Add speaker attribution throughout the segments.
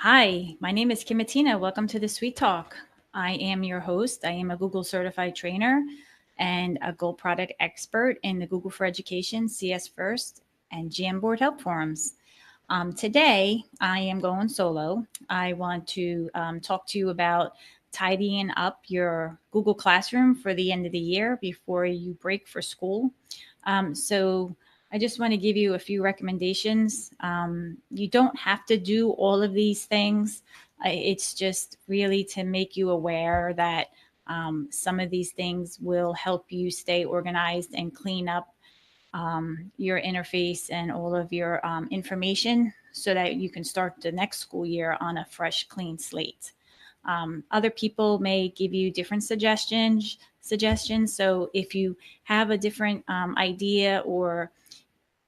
Speaker 1: Hi, my name is Kimatina. Welcome to the Sweet Talk. I am your host. I am a Google certified trainer and a Gold product expert in the Google for Education, CS First, and Jamboard Help Forums. Today, I am going solo. I want to talk to you about tidying up your Google Classroom for the end of the year before you break for school. So I just want to give you a few recommendations. You don't have to do all of these things. It's just really to make you aware that some of these things will help you stay organized and clean up your interface and all of your information so that you can start the next school year on a fresh, clean slate. Other people may give you different suggestions. So if you have a different idea, or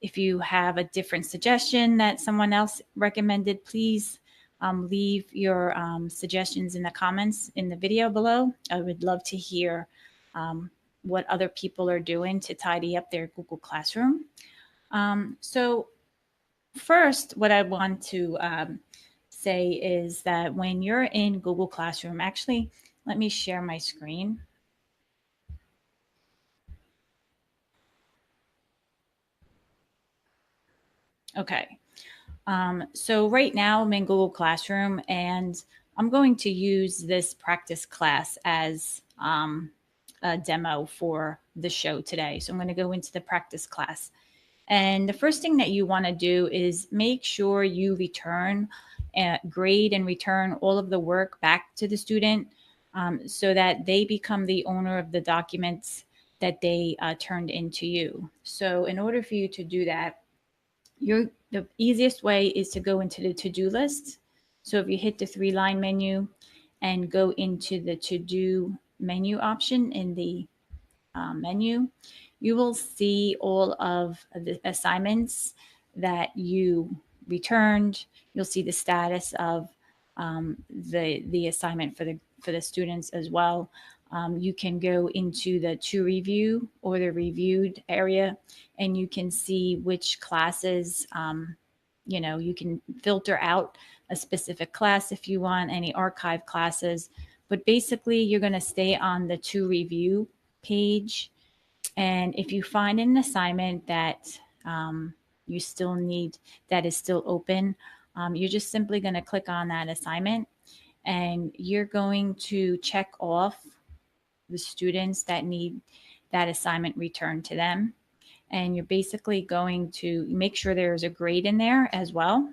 Speaker 1: if you have a different suggestion that someone else recommended, please leave your suggestions in the comments in the video below. I would love to hear what other people are doing to tidy up their Google Classroom. So first, what I want to say is that when you're in Google Classroom, actually, let me share my screen. Okay. So right now I'm in Google Classroom, and I'm going to use this practice class as a demo for the show today. So I'm going to go into the practice class. And the first thing that you want to do is make sure you grade and return all of the work back to the student so that they become the owner of the documents that they turned into you. So in order for you to do that, the easiest way is to go into the to-do list. So if you hit the three-line menu and go into the to-do menu option in the menu, you will see all of the assignments that you returned. You'll see the status of the assignment for the students as well. You can go into the to review or the reviewed area, and you can see which classes, you can filter out a specific class if you want, any archive classes. But basically, you're going to stay on the to review page. And if you find an assignment that you still need, that is still open, you're just simply going to click on that assignment, and you're going to check off the students that need that assignment returned to them. And you're basically going to make sure there's a grade in there as well.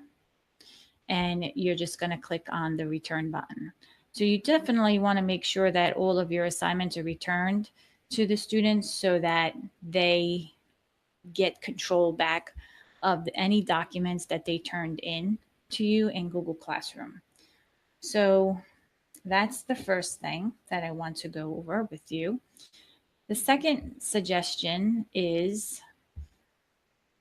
Speaker 1: And you're just going to click on the return button. So you definitely want to make sure that all of your assignments are returned to the students so that they get control back of any documents that they turned in to you in Google Classroom. So that's the first thing that I want to go over with you. The second suggestion is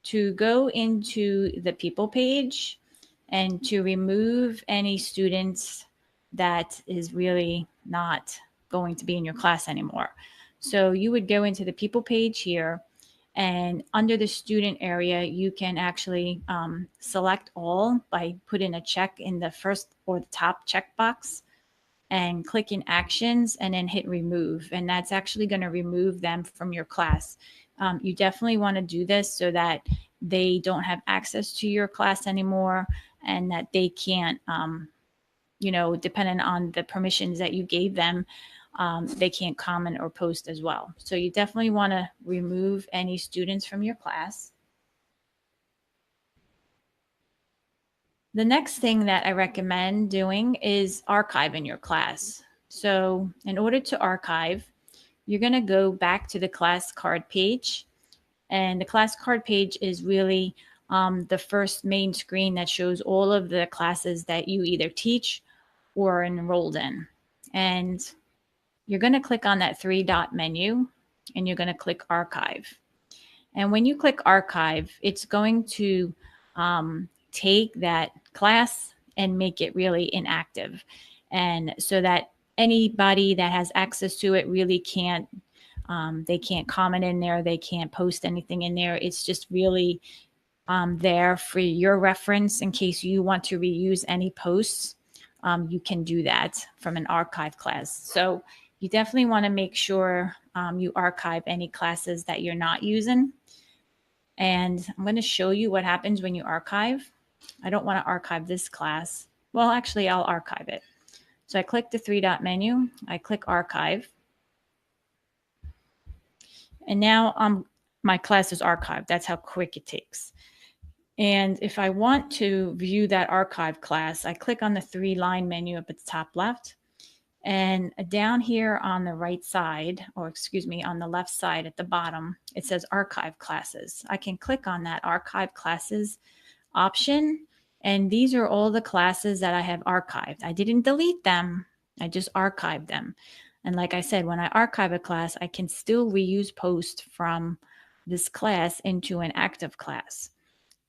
Speaker 1: to go into the people page and to remove any students that is really not going to be in your class anymore. So you would go into the people page here, and under the student area, you can actually select all by putting a check in the first or the top checkbox and click in actions and then hit remove. And that's actually going to remove them from your class. You definitely want to do this so that they don't have access to your class anymore, and that they can't, depending on the permissions that you gave them, they can't comment or post as well. So you definitely want to remove any students from your class. The next thing that I recommend doing is archiving your class. So in order to archive, you're going to go back to the class card page. And the class card page is really the first main screen that shows all of the classes that you either teach or enrolled in. And you're going to click on that three-dot menu, and you're going to click Archive. And when you click Archive, it's going to take that class and make it really inactive. And so that anybody that has access to it really can't, they can't comment in there, they can't post anything in there. It's just really there for your reference in case you want to reuse any posts. You can do that from an archive class. So you definitely want to make sure you archive any classes that you're not using. And I'm going to show you what happens when you archive. I don't want to archive this class. Well, actually, I'll archive it. So I click the three-dot menu. I click archive. And now my class is archived. That's how quick it takes. And if I want to view that archive class, I click on the three-line menu up at the top left. And down here on the right side, or excuse me, on the left side at the bottom, it says archive classes. I can click on that archive classes option. And these are all the classes that I have archived. I didn't delete them. I just archived them. And like I said, when I archive a class, I can still reuse posts from this class into an active class.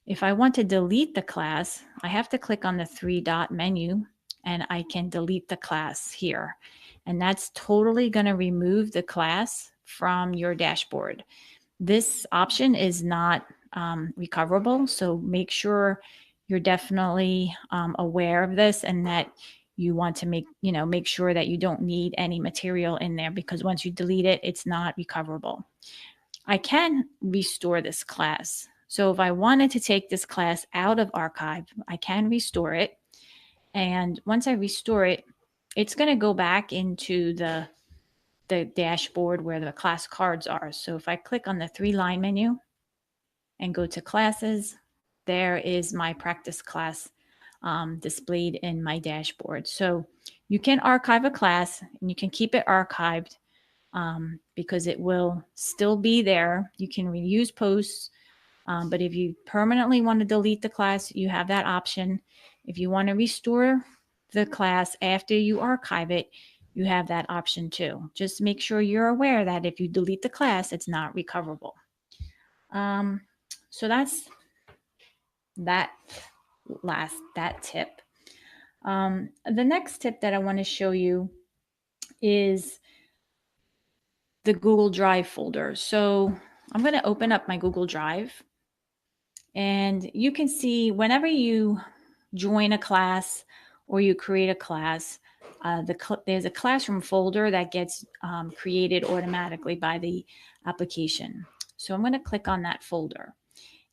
Speaker 1: If I want to delete the class, I have to click on the three-dot menu and I can delete the class here. And that's totally going to remove the class from your dashboard. This option is not recoverable, so make sure you're definitely aware of this and that you want to make sure that you don't need any material in there, because once you delete it, it's not recoverable. I can restore this class. So if I wanted to take this class out of archive, I can restore it. And once I restore it, it's going to go back into the dashboard where the class cards are. So if I click on the three-line menu and go to classes, there is my practice class displayed in my dashboard. So you can archive a class and you can keep it archived because it will still be there. You can reuse posts, but if you permanently want to delete the class, you have that option. If you want to restore the class after you archive it, you have that option too. Just make sure you're aware that if you delete the class, it's not recoverable. So that's that tip. The next tip that I want to show you is the Google Drive folder. So I'm going to open up my Google Drive, and you can see whenever you join a class or you create a class, there's a classroom folder that gets created automatically by the application. So I'm going to click on that folder.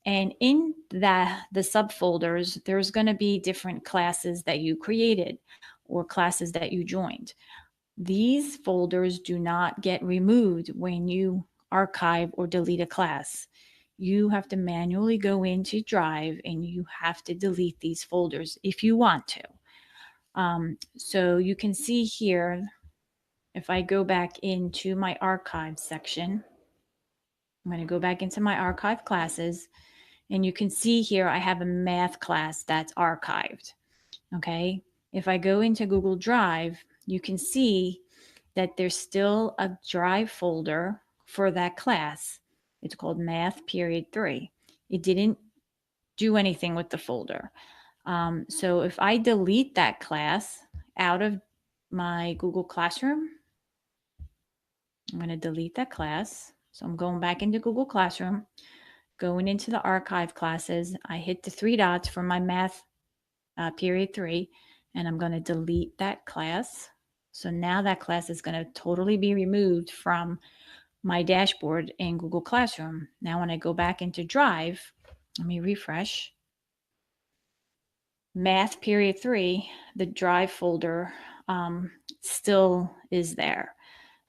Speaker 1: And in the subfolders, there's going to be different classes that you created or classes that you joined. These folders do not get removed when you archive or delete a class. You have to manually go into Drive and you have to delete these folders if you want to. So you can see here, if I go back into my archive section, I'm going to go back into my archive classes, and you can see here I have a math class that's archived. Okay, if I go into Google Drive, you can see that there's still a Drive folder for that class. It's called Math Period 3. It didn't do anything with the folder. So if I delete that class out of my Google Classroom, I'm going to delete that class. So I'm going back into Google Classroom, going into the archive classes. I hit the three dots for my Math Period 3, and I'm going to delete that class. So now that class is going to totally be removed from my dashboard in Google Classroom. Now when I go back into Drive, let me refresh. Math Period 3, the Drive folder still is there.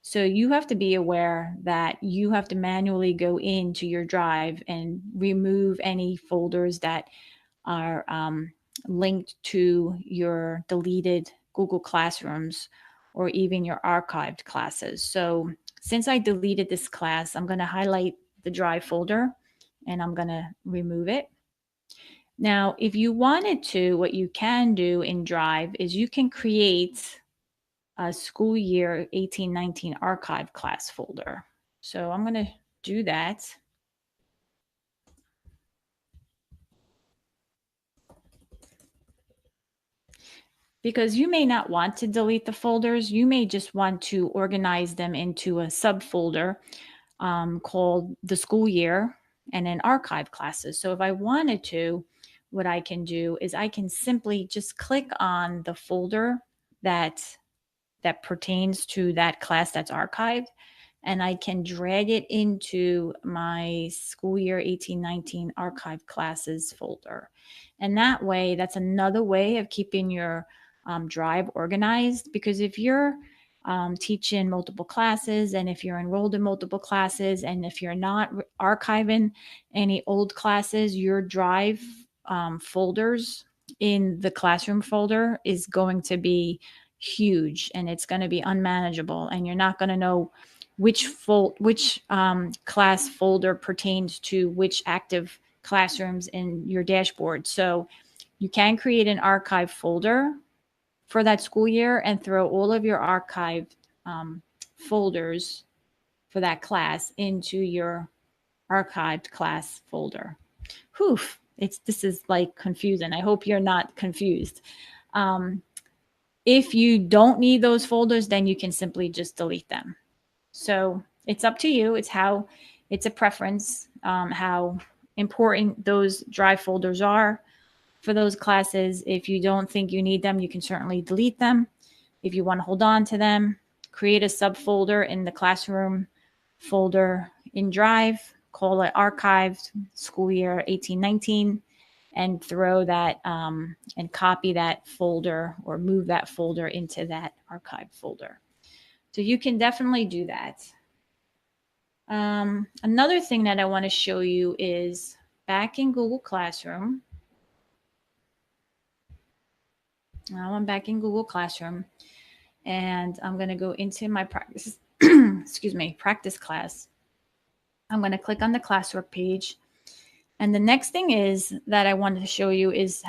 Speaker 1: So you have to be aware that you have to manually go into your Drive and remove any folders that are linked to your deleted Google Classrooms or even your archived classes. So since I deleted this class, I'm going to highlight the Drive folder and I'm going to remove it. Now, if you wanted to, what you can do in Drive is you can create a school year 18-19 archive class folder. So I'm going to do that. Because you may not want to delete the folders. You may just want to organize them into a subfolder called the school year. and then archive classes. So if I wanted to, what I can do is I can simply just click on the folder that pertains to that class that's archived, and I can drag it into my school year 1819 archive classes folder. And that way, that's another way of keeping your drive organized, because if you're teaching multiple classes, and if you're enrolled in multiple classes, and if you're not archiving any old classes, your drive folders in the classroom folder is going to be huge, and it's going to be unmanageable, and you're not going to know which class folder pertains to which active classrooms in your dashboard. So you can create an archive folder for that school year and throw all of your archived folders for that class into your archived class folder. Whew, this is like confusing. I hope you're not confused. If you don't need those folders, then you can simply just delete them. So it's up to you. It's a preference, how important those drive folders are for those classes. If you don't think you need them, you can certainly delete them. If you want to hold on to them, create a subfolder in the classroom folder in Drive, call it archived school year 1819, and throw that and copy that folder or move that folder into that archived folder. So you can definitely do that. Another thing that I want to show you is back in Google Classroom. Now I'm back in Google Classroom, and I'm going to go into my practice, excuse me, practice class. I'm going to click on the classwork page. And the next thing is that I wanted to show you is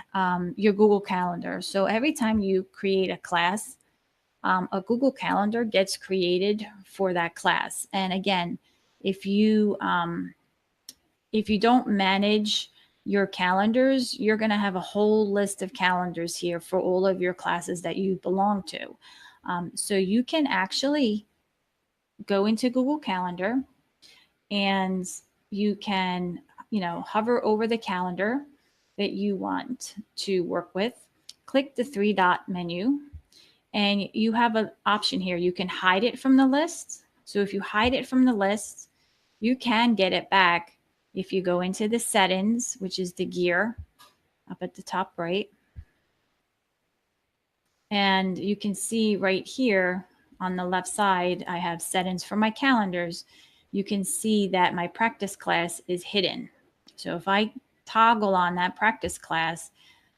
Speaker 1: your Google Calendar. So every time you create a class, a Google Calendar gets created for that class. And again, if you don't manage your calendars, you're going to have a whole list of calendars here for all of your classes that you belong to. So you can actually go into Google Calendar, and you can, hover over the calendar that you want to work with, click the three-dot menu, and you have an option here. You can hide it from the list. So if you hide it from the list, you can get it back if you go into the settings, which is the gear up at the top right. And you can see right here on the left side, I have settings for my calendars. You can see that my practice class is hidden. So if I toggle on that practice class,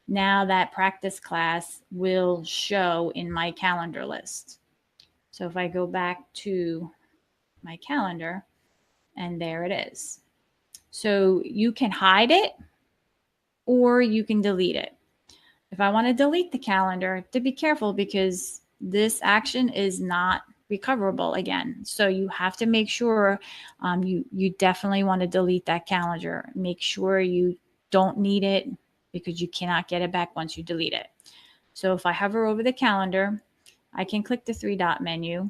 Speaker 1: now that practice class will show in my calendar list. So if I go back to my calendar, and there it is. So you can hide it or you can delete it. If I want to delete the calendar, to be careful, because this action is not recoverable again. So you have to make sure you definitely want to delete that calendar. Make sure you don't need it, because you cannot get it back once you delete it. So if I hover over the calendar, I can click the three-dot menu.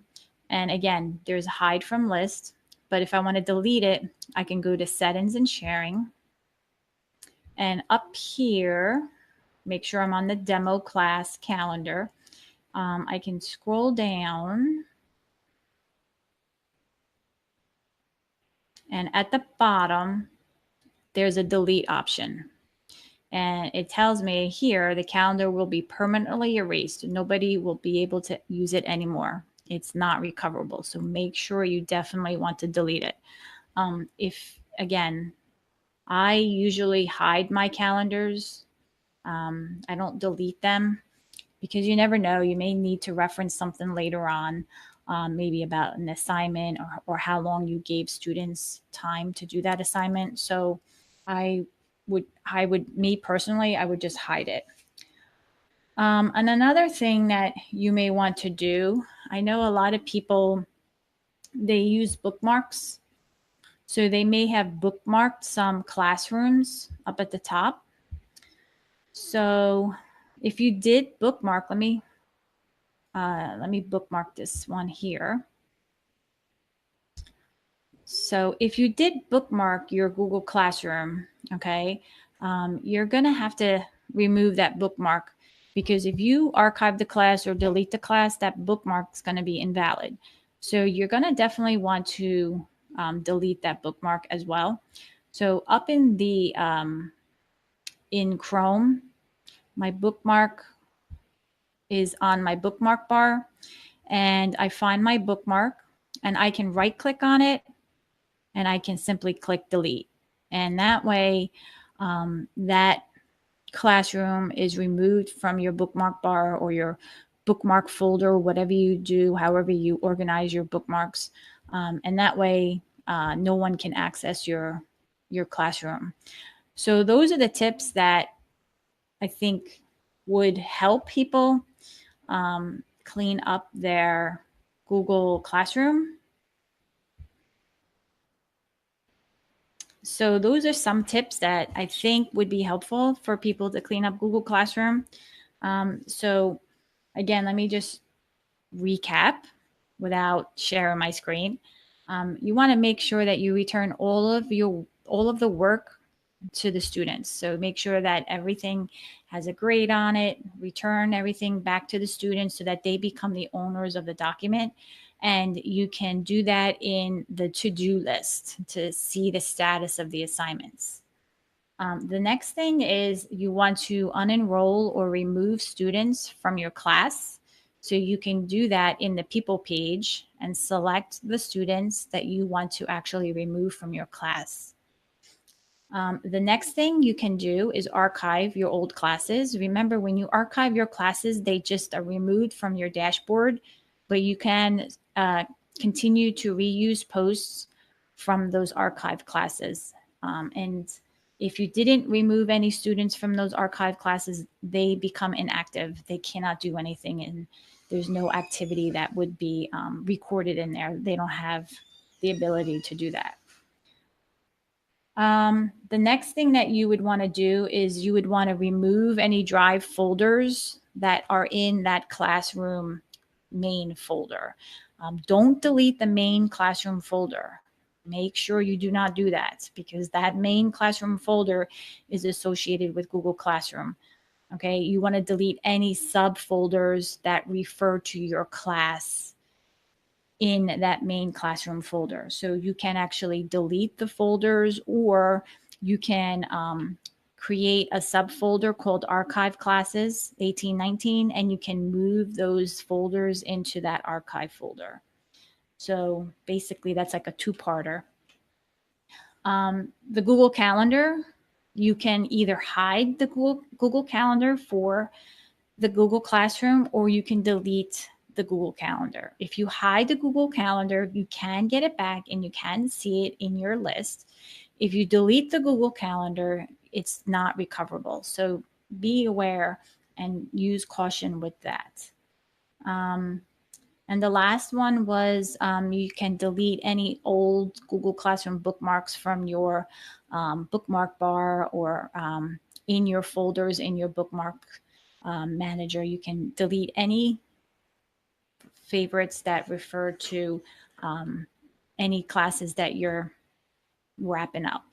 Speaker 1: And again, there's hide from list. But if I want to delete it, I can go to settings and sharing. And up here, make sure I'm on the demo class calendar. I can scroll down, and at the bottom, there's a delete option. And it tells me here the calendar will be permanently erased. Nobody will be able to use it anymore. It's not recoverable. So make sure you definitely want to delete it. Again, I usually hide my calendars. I don't delete them, because you never know. You may need to reference something later on, maybe about an assignment, or how long you gave students time to do that assignment. So me personally, I would just hide it. And another thing that you may want to do, I know a lot of people, they use bookmarks. So they may have bookmarked some classrooms up at the top. So if you did bookmark, let me bookmark this one here. So if you did bookmark your Google Classroom, okay, you're going to have to remove that bookmark, because if you archive the class or delete the class, that bookmark is going to be invalid. So you're going to definitely want to delete that bookmark as well. So up in the in Chrome, my bookmark is on my bookmark bar, and I find my bookmark, and I can right click on it, and I can simply click delete. And that way, that classroom is removed from your bookmark bar or your bookmark folder, whatever you do, however you organize your bookmarks. And that way, no one can access your classroom. So those are the tips that I think would help people clean up their Google Classroom. So those are some tips that I think would be helpful for people to clean up Google Classroom. So again, let me just recap without sharing my screen. You want to make sure that you return all of the work to the students. So make sure that everything has a grade on it, return everything back to the students so that they become the owners of the document. And you can do that in the to-do list to see the status of the assignments. The next thing is you want to unenroll or remove students from your class. So you can do that in the people page and select the students that you want to actually remove from your class. The next thing you can do is archive your old classes. Remember, when you archive your classes, they just are removed from your dashboard, but you can continue to reuse posts from those archived classes. And if you didn't remove any students from those archived classes, they become inactive. They cannot do anything, and there's no activity that would be recorded in there. They don't have the ability to do that. The next thing that you would want to do is you would want to remove any drive folders that are in that classroom main folder. Don't delete the main classroom folder. Make sure you do not do that, because that main classroom folder is associated with Google Classroom. Okay, you want to delete any subfolders that refer to your class in that main classroom folder. So you can actually delete the folders, or you can create a subfolder called Archive Classes 1819, and you can move those folders into that archive folder. So basically, that's like a two-parter. The Google Calendar, you can either hide the Google Calendar for the Google Classroom, or you can delete the Google Calendar. If you hide the Google Calendar, you can get it back and you can see it in your list. If you delete the Google Calendar, it's not recoverable. So be aware and use caution with that. And the last one was you can delete any old Google Classroom bookmarks from your bookmark bar, or in your folders in your bookmark manager. You can delete any favorites that refer to any classes that you're wrapping up.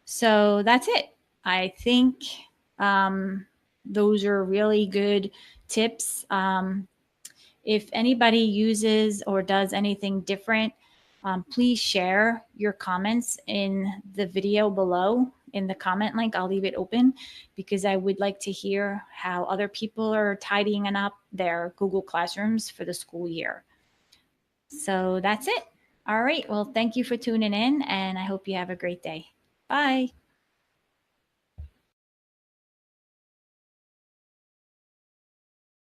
Speaker 1: So that's it. I think those are really good tips. If anybody uses or does anything different, please share your comments in the video below in the comment link. I'll leave it open because I would like to hear how other people are tidying up their Google Classrooms for the school year. So that's it. All right. Well, thank you for tuning in, and I hope you have a great day. Bye.